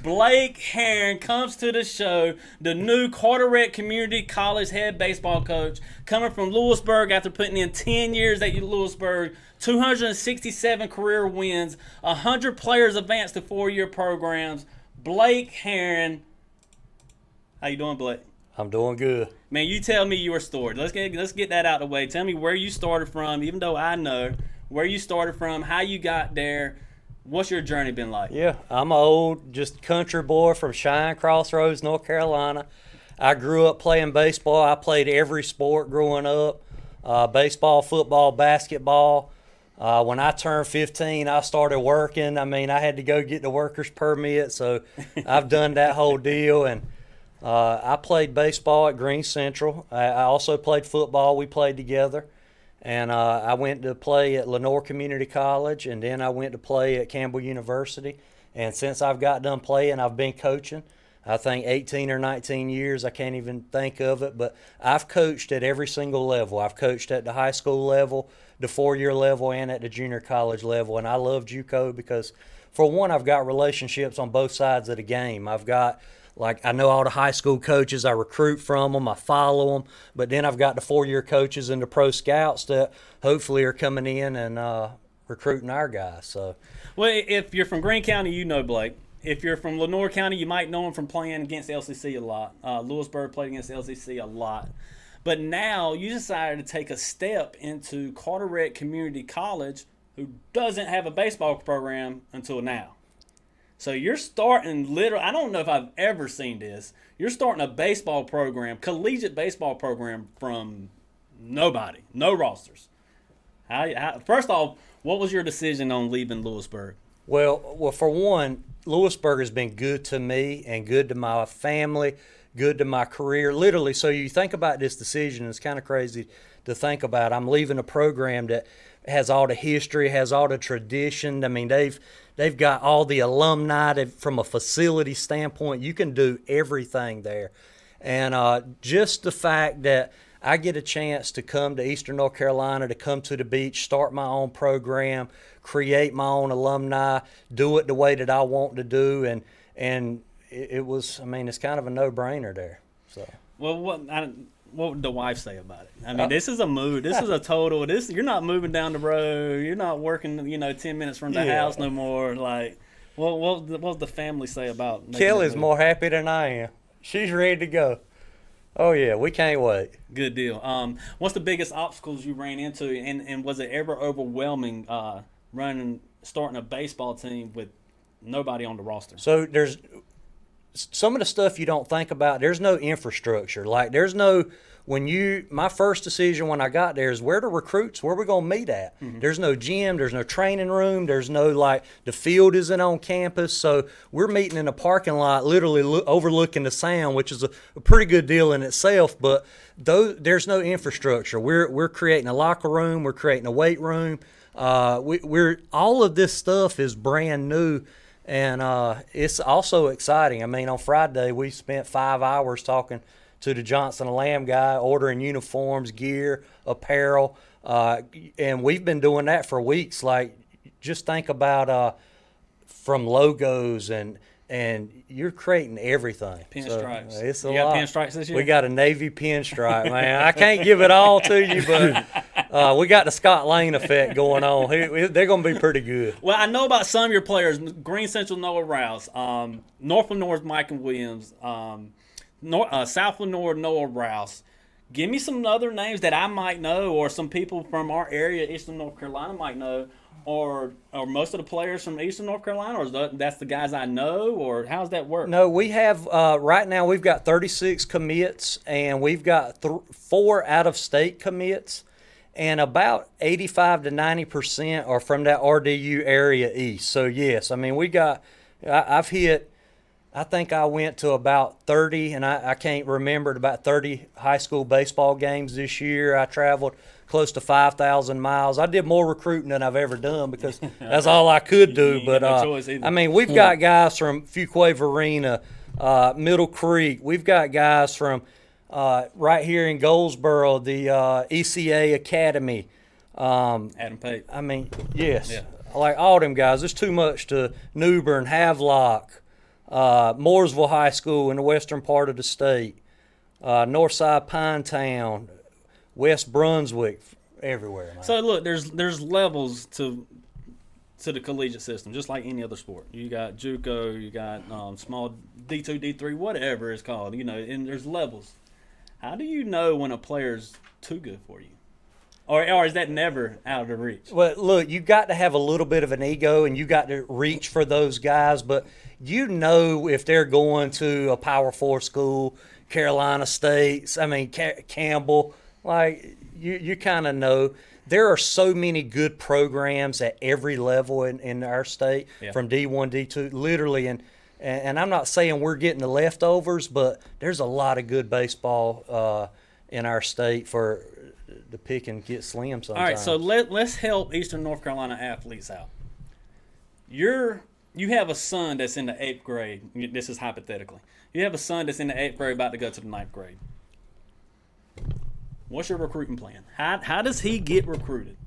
Blake Herron comes to the show, the new Carteret Community College head baseball coach, coming from Louisburg after putting in 10 years at Louisburg, 267 career wins, 100 players advanced to 4-year programs. Blake Herron. How you doing, Blake? I'm doing good. Man, you tell me your story. Let's get that out of the way. Tell me where you started from, even though I know where you started from, how you got there. What's your journey been like? Yeah, I'm an old, just country boy from Cheyenne Crossroads, North Carolina. I grew up playing baseball. I played every sport growing up, baseball, football, basketball. When I turned 15, I started working. I mean, I had to go get the worker's permit, so I've done that whole deal. And I played baseball at Green Central. I also played football. We played together. And I went to play at Louisburg Community College, and then I went to play at Campbell University. And since I've got done playing, I've been coaching. I think 18 or 19 years, I can't even think of it. But I've coached at every single level. I've coached at the high school level, the 4-year level, and at the junior college level. And I love JUCO because, for one, I've got relationships on both sides of the game. I know all the high school coaches. I recruit from them. I follow them. But then I've got the 4-year coaches and the pro scouts that hopefully are coming in and recruiting our guys. So, well, if you're from Greene County, you know Blake. If you're from Lenoir County, you might know him from playing against LCC a lot. Louisburg played against LCC a lot. But now you decided to take a step into Carteret Community College, who doesn't have a baseball program until now. So you're starting I don't know if I've ever seen this. You're starting a baseball program, collegiate baseball program from nobody, no rosters. First off, what was your decision on leaving Louisburg? Well, for one, Louisburg has been good to me and good to my family, good to my career. Literally, so you think about this decision, it's kind of crazy to think about. I'm leaving a program that has all the history, has all the tradition. I mean, they've got all the alumni. From a facility standpoint, you can do everything there. And just the fact that I get a chance to come to Eastern North Carolina, to come to the beach, start my own program, create my own alumni, do it the way that I want to do, and it was, I mean, it's kind of a no-brainer there. So. Well, what would the wife say about it? I mean, this is a move. This is a total. You're not moving down the road. You're not working, 10 minutes from the house no more. Like, what does the family say about making Kelly's more happy than I am. She's ready to go. Oh, yeah, we can't wait. Good deal. What's the biggest obstacles you ran into, and was it ever overwhelming starting a baseball team with nobody on the roster? So there's some of the stuff you don't think about. There's no infrastructure. Like, there's no my first decision when I got there is where the recruits, where we going to meet at. Mm-hmm. There's no gym, there's no training room, there's no, the field isn't on campus. So we're meeting in a parking lot, literally overlooking the sound, which is a pretty good deal in itself. But there's no infrastructure. We're creating a locker room, we're creating a weight room. We're all of this stuff is brand new. And it's also exciting. I mean, on Friday, we spent 5 hours talking to the Johnson & Lamb guy, ordering uniforms, gear, apparel. And we've been doing that for weeks. Like, just think about from logos and you're creating everything. Pinstripes. So it's a you lot. Got pinstripes this year? We got a Navy pinstripe, man. I can't give it all to you, but we got the Scott Lane effect going on. They're going to be pretty good. Well, I know about some of your players. Green Central, Noah Rouse. North Lenoir's Michael Williams. South Lenoir, Noah Rouse. Give me some other names that I might know, or some people from our area, Eastern North Carolina, might know, or most of the players from Eastern North Carolina, or that's the guys I know, or how's that work? No, we have right now we've got 36 commits, and we've got 4 out-of-state commits, and about 85 to 90% are from that RDU area east. So yes, I mean I've hit. I think I went to about 30, and I can't remember, about 30 high school baseball games this year. I traveled close to 5,000 miles. I did more recruiting than I've ever done because that's all I could do. But I mean, we've got guys from Fuquay Varina, Middle Creek. We've got guys from right here in Goldsboro, the ECA Academy. Adam Pate. I mean, yes. Yeah. Like all them guys. There's too much to Newbern, Havelock. Mooresville High School in the western part of the state, Northside Pinetown, West Brunswick, everywhere. Man. So look, there's levels to the collegiate system, just like any other sport. You got JUCO, you got small D2, D3, whatever it's called. And there's levels. How do you know when a player's too good for you? Or is that never out of reach? Well, look, you got to have a little bit of an ego, and you got to reach for those guys. But if they're going to a Power 4 school, Carolina State, Campbell, like you kind of know. There are so many good programs at every level in our state, from D1, D2, literally. And I'm not saying we're getting the leftovers, but there's a lot of good baseball in our state for the pick and get slim sometimes. All right, so let's help Eastern North Carolina athletes out. You have a son that's in the 8th grade. This is hypothetically. You have a son that's in the 8th grade about to go to the 9th grade. What's your recruiting plan? How does he get recruited?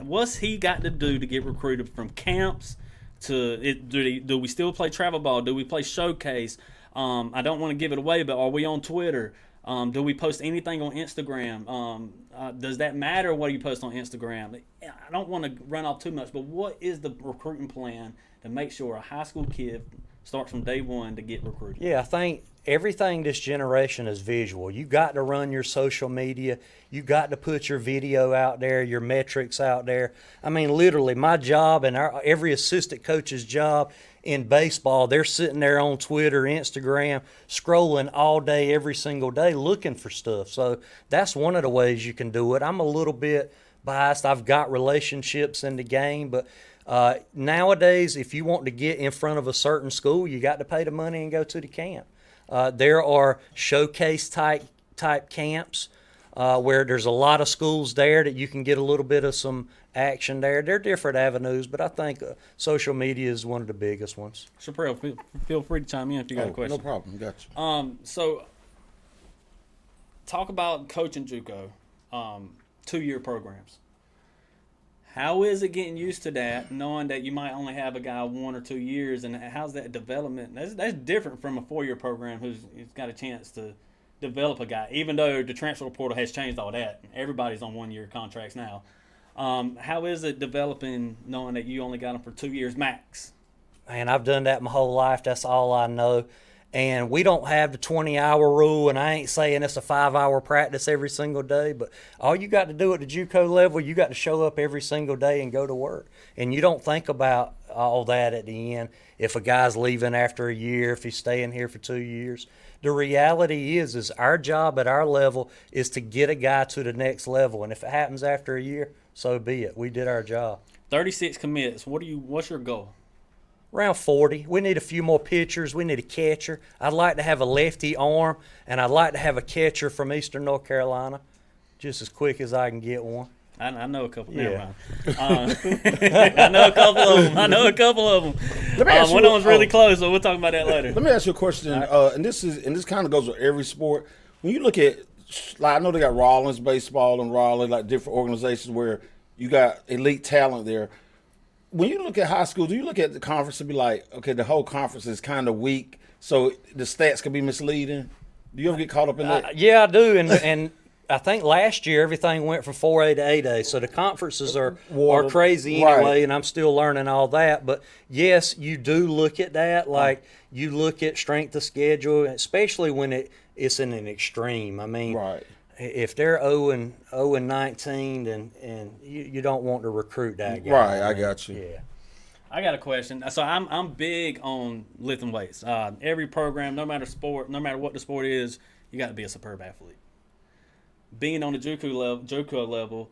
What's he got to do to get recruited from camps to do we still play travel ball? Do we play showcase? I don't want to give it away, but are we on Twitter? Do we post anything on Instagram? Does that matter what you post on Instagram? I don't want to run off too much, but what is the recruiting plan to make sure a high school kid starts from day one to get recruited? Yeah, I think everything this generation is visual. You got to run your social media. You got to put your video out there, your metrics out there. Literally, my job and every assistant coach's job in baseball, they're sitting there on Twitter, Instagram, scrolling all day, every single day, looking for stuff. So that's one of the ways you can do it. I'm a little bit biased. I've got relationships in the game, but nowadays, if you want to get in front of a certain school, you got to pay the money and go to the camp. There are showcase type camps where there's a lot of schools there that you can get a little bit of some action there. They're different avenues, but I think social media is one of the biggest ones. Chappriel, feel free to chime in if you got a question. No problem. Got you. So talk about coaching JUCO, 2-year programs. How is it getting used to that, knowing that you might only have a guy 1 or 2 years, and how's that development? That's different from a 4-year program who's got a chance to develop a guy, even though the transfer portal has changed all that. Everybody's on 1-year contracts now. How is it developing knowing that you only got them for 2 years max? Man, I've done that my whole life. That's all I know. And we don't have the 20-hour rule, and I ain't saying it's a 5-hour practice every single day, but all you got to do at the JUCO level, you got to show up every single day and go to work. And you don't think about all that at the end. If a guy's leaving after a year, if he's staying here for 2 years. The reality is our job at our level is to get a guy to the next level. And if it happens after a year, so be it. We did our job. 36 commits. What's your goal? Around 40. We need a few more pitchers. We need a catcher. I'd like to have a lefty arm, and I'd like to have a catcher from Eastern North Carolina, just as quick as I can get one. I know a couple. Yeah. Never mind. I know a couple of them. One of them's really close, so we'll talk about that later. Let me ask you a question, and this kind of goes with every sport. When you look at, like, I know they got Rollins baseball and Raleigh, like different organizations where you got elite talent there. When you look at high school, do you look at the conference and be like, okay, the whole conference is kind of weak, so the stats can be misleading? Do you ever get caught up in that? Yeah, I do, and I think last year everything went from 4A to 8A, so the conferences are crazy anyway, right. And I'm still learning all that. But yes, you do look at that, like you look at strength of schedule, especially when it's in an extreme. Right. If they're 0-19, and you don't want to recruit that guy. Right, I got you. Yeah. I got a question. So I'm big on lifting weights. Every program, no matter what the sport is, you got to be a superb athlete. Being on the JUCO level,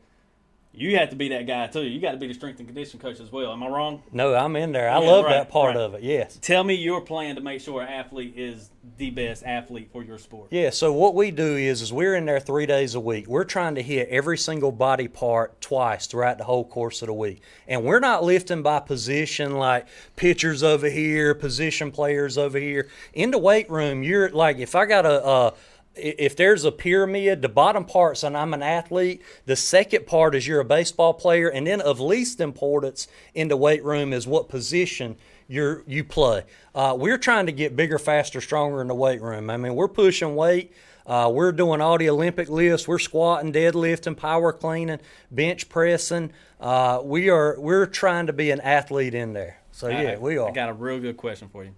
you have to be that guy too. You got to be the strength and conditioning coach as well. Am I wrong? No, I'm in there. I love that part of it. Yes. Tell me your plan to make sure an athlete is the best athlete for your sport. Yeah. So what we do is we're in there 3 days a week. We're trying to hit every single body part twice throughout the whole course of the week, and we're not lifting by position like pitchers over here, position players over here. In the weight room, you're like, if I got if there's a pyramid, the bottom part's and I'm an athlete, the second part is you're a baseball player, and then of least importance in the weight room is what position you play. We're trying to get bigger, faster, stronger in the weight room. I mean, we're pushing weight. We're doing all the Olympic lifts. We're squatting, deadlifting, power cleaning, bench pressing. We're trying to be an athlete in there. So, yeah, we are. I got a real good question for you.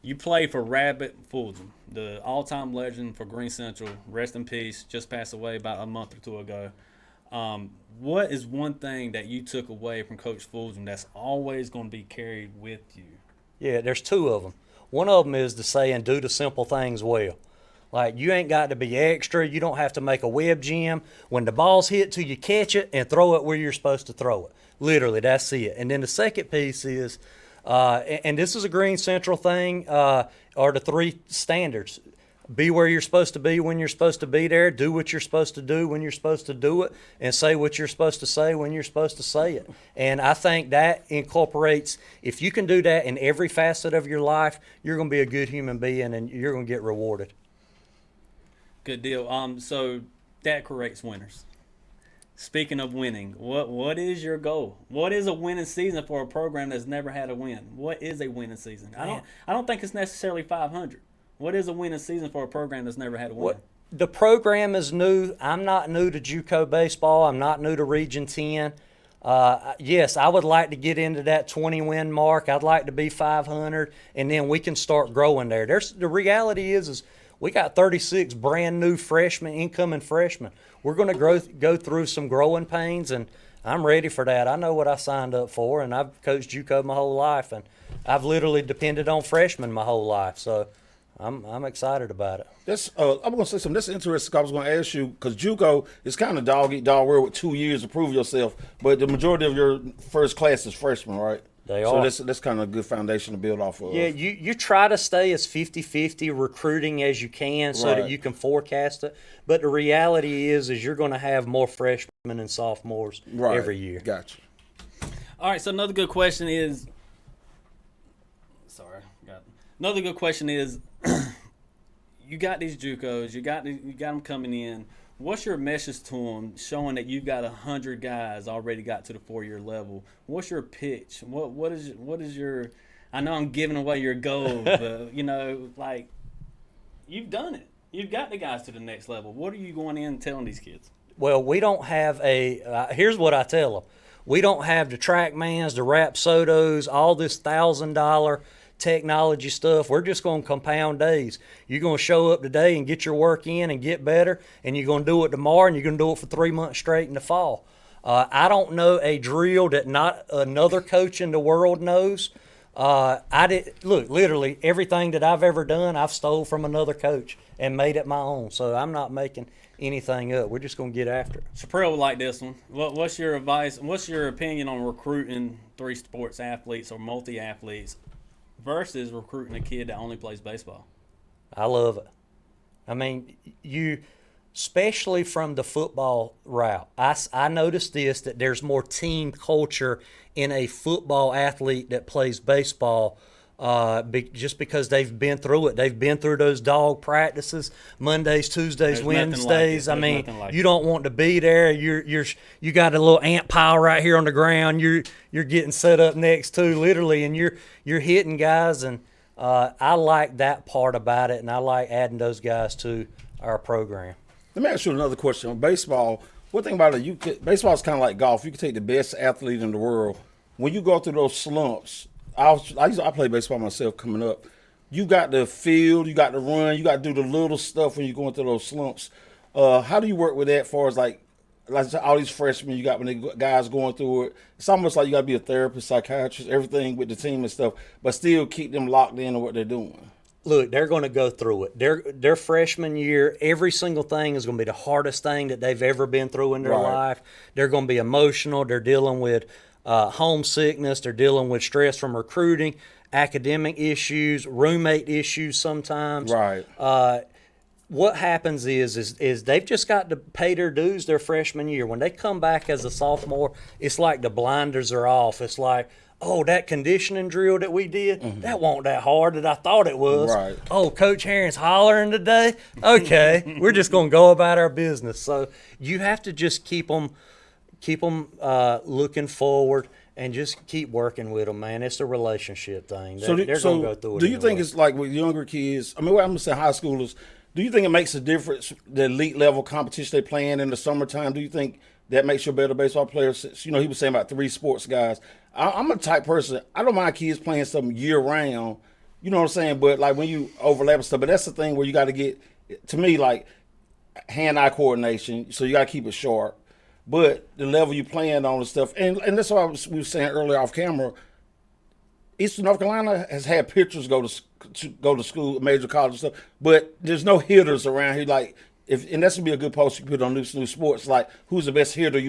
You play for Rabbit Fulton, the all-time legend for Green Central. Rest in peace. Just passed away about a month or two ago. What is one thing that you took away from Coach Fulton that's always going to be carried with you? Yeah, there's two of them. One of them is the saying, do the simple things well. Like, you ain't got to be extra. You don't have to make a web gym. When the ball's hit till you catch it and throw it where you're supposed to throw it. Literally, that's it. And then the second piece is, and this is a Green Central thing, are the three standards. Be where you're supposed to be when you're supposed to be there. Do what you're supposed to do when you're supposed to do it. And say what you're supposed to say when you're supposed to say it. And I think that incorporates, if you can do that in every facet of your life, you're going to be a good human being and you're going to get rewarded. Good deal. So that creates winners. Speaking of winning, what is your goal? What is a winning season for a program that's never had a win? What is a winning season? I don't think it's necessarily 500. What is a winning season for a program that's never had a win? The program is new. I'm not new to JUCO baseball. I'm not new to Region 10. Yes, I would like to get into that 20-win mark. I'd like to be 500, and then we can start growing there. The reality is we got 36 brand new incoming freshmen. We're going to go through some growing pains, and I'm ready for that. I know what I signed up for, and I've coached JUCO my whole life, and I've literally depended on freshmen my whole life. So I'm excited about it. I'm going to say something. That's interesting. I was going to ask you, because JUCO is kind of dog-eat-dog world with 2 years to prove yourself, but the majority of your first class is freshmen, right? They are. So that's kind of a good foundation to build off of. Yeah, you try to stay as 50-50 recruiting as you can so that you can forecast it. But the reality is you're going to have more freshmen and sophomores every year. Gotcha. All right, so another good question is – another good question is you got these JUCOs, you got them coming in. What's your message to them showing that you've got 100 guys already got to the 4-year level? What's your pitch? What is your – I know I'm giving away your goal, but, like you've done it. You've got the guys to the next level. What are you going in and telling these kids? Well, we don't have here's what I tell them. We don't have the TrackMans, the Rapsodos, all this $1,000 technology stuff. We're just going to compound days. You're going to show up today and get your work in and get better, and you're going to do it tomorrow, and you're going to do it for 3 months straight in the fall. I don't know a drill that not another coach in the world knows. Literally everything that I've ever done, I've stole from another coach and made it my own. So I'm not making anything up. We're just going to get after it. Chappriel would like this one. What's your advice? What's your opinion on recruiting 3 sports athletes or multi-athletes versus recruiting a kid that only plays baseball? I love it. I mean, especially from the football route, I noticed that there's more team culture in a football athlete that plays baseball just because they've been through it. They've been through those dog practices, Mondays, Tuesdays, Wednesdays. I mean, you don't want to be there. You got a little ant pile right here on the ground. You're getting set up next to literally, and you're hitting guys. And I like that part about it, and I like adding those guys to our program. Let me ask you another question on baseball. One thing about it, baseball is kind of like golf. You can take the best athlete in the world. When you go through those slumps, I played baseball myself coming up. You got the field, you got to run, you got to do the little stuff when you're going through those slumps. How do you work with that as far as like all these freshmen you got when the guys going through it? It's almost like you got to be a therapist, psychiatrist, everything with the team and stuff, but still keep them locked in on what they're doing. Look, they're going to go through it. Their freshman year, every single thing is going to be the hardest thing that they've ever been through in their life. They're going to be emotional. They're dealing with homesickness. They're dealing with stress from recruiting, academic issues, roommate issues sometimes. Right. What happens is they've just got to pay their dues their freshman year. When they come back as a sophomore, it's like the blinders are off. It's like, oh, that conditioning drill that we did, that wasn't that hard that I thought it was. Right. Oh, Coach Herring's hollering today? Okay, we're just going to go about our business. So you have to just keep them looking forward and just keep working with them, man. It's a relationship thing. So, They're going to go through it. do you think anyway. it's like with younger kids? I mean, well, I'm gonna say high schoolers. Do you think it makes a difference the elite level competition they playing in the summertime? Do you think that makes you a better baseball player? Since, he was saying about 3 sports guys. I'm a type person. I don't mind kids playing something year round. You know what I'm saying? But like when you overlap and stuff. But that's the thing where you got to get, to me, like hand-eye coordination. So you got to keep it sharp. But the level you playing on and stuff, and that's what we were saying earlier off camera. Eastern North Carolina has had pitchers go to school, major college and stuff, but there's no hitters around here. Like, and that's gonna be a good post you put on Neuse Sports. Like, who's the best hitter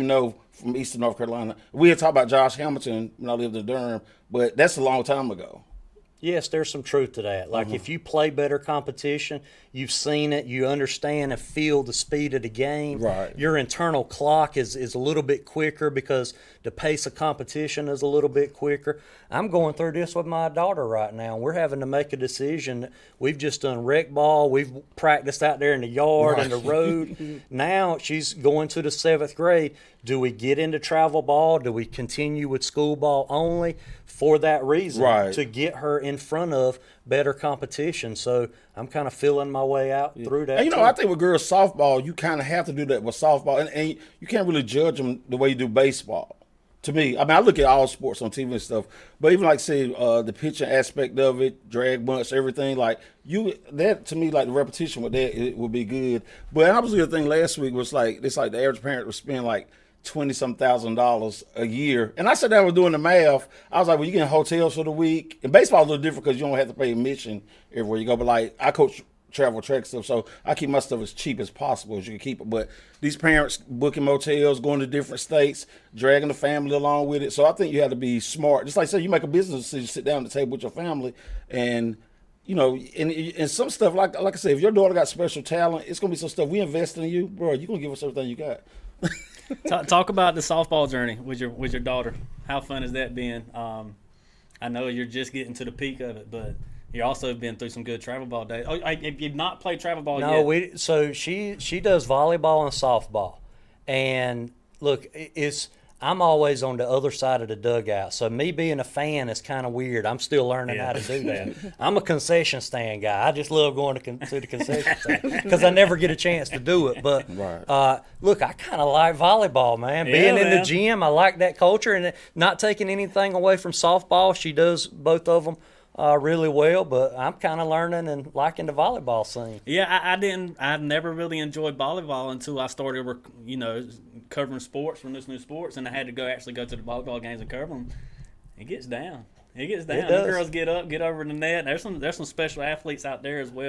from Eastern North Carolina? We had talked about Josh Hamilton when I lived in Durham, but that's a long time ago. Yes, there's some truth to that. Like, if you play better competition, you've seen it, you understand and feel the speed of the game. Right. Your internal clock is a little bit quicker because the pace of competition is a little bit quicker. I'm going through this with my daughter right now. We're having to make a decision. We've just done rec ball. We've practiced out there in the yard and the road. Now she's going to the 7th grade. Do we get into travel ball? Do we continue with school ball only? For that reason, Right. to get her in front of better competition. So I'm kind of feeling my way out through that. And I think with girls softball, you kind of have to do that with softball, and you can't really judge them the way you do baseball. To me, I mean, I look at all sports on TV and stuff, but even like say the pitching aspect of it, drag bunts, everything like that to me, like the repetition with that, it would be good. But obviously the thing last week was like it's like the average parent was spending like $20-some thousand a year, and I sat down with doing the math. I was like, well, you get hotels for the week, and baseball is a little different because you don't have to pay admission everywhere you go. But like I coach travel track stuff, so I keep my stuff as cheap as possible as you can keep it. But these parents booking motels, going to different states, dragging the family along with it. So I think you have to be smart. Just like say you make a business decision, sit down at the table with your family, and and some stuff like I said, if your daughter got special talent, it's gonna be some stuff we invest in you, bro. You're gonna give us everything you got. Talk about the softball journey with your daughter. How fun has that been? I know you're just getting to the peak of it, but you also been through some good travel ball days. Oh, have you not played travel ball yet? No, so she does volleyball and softball, and look, I'm always on the other side of the dugout. So me being a fan is kind of weird. I'm still learning how to do that. I'm a concession stand guy. I just love going to the concession stand because I never get a chance to do it. But look, I kind of like volleyball, man. Being in the gym, I like that culture, and not taking anything away from softball. She does both of them really well, but I'm kind of learning and liking the volleyball scene. Yeah, I never really enjoyed volleyball until I started, covering sports from this new sports, and I had to actually go to the volleyball games and cover them. It gets down. The girls get up, get over the net. There's some special athletes out there as well.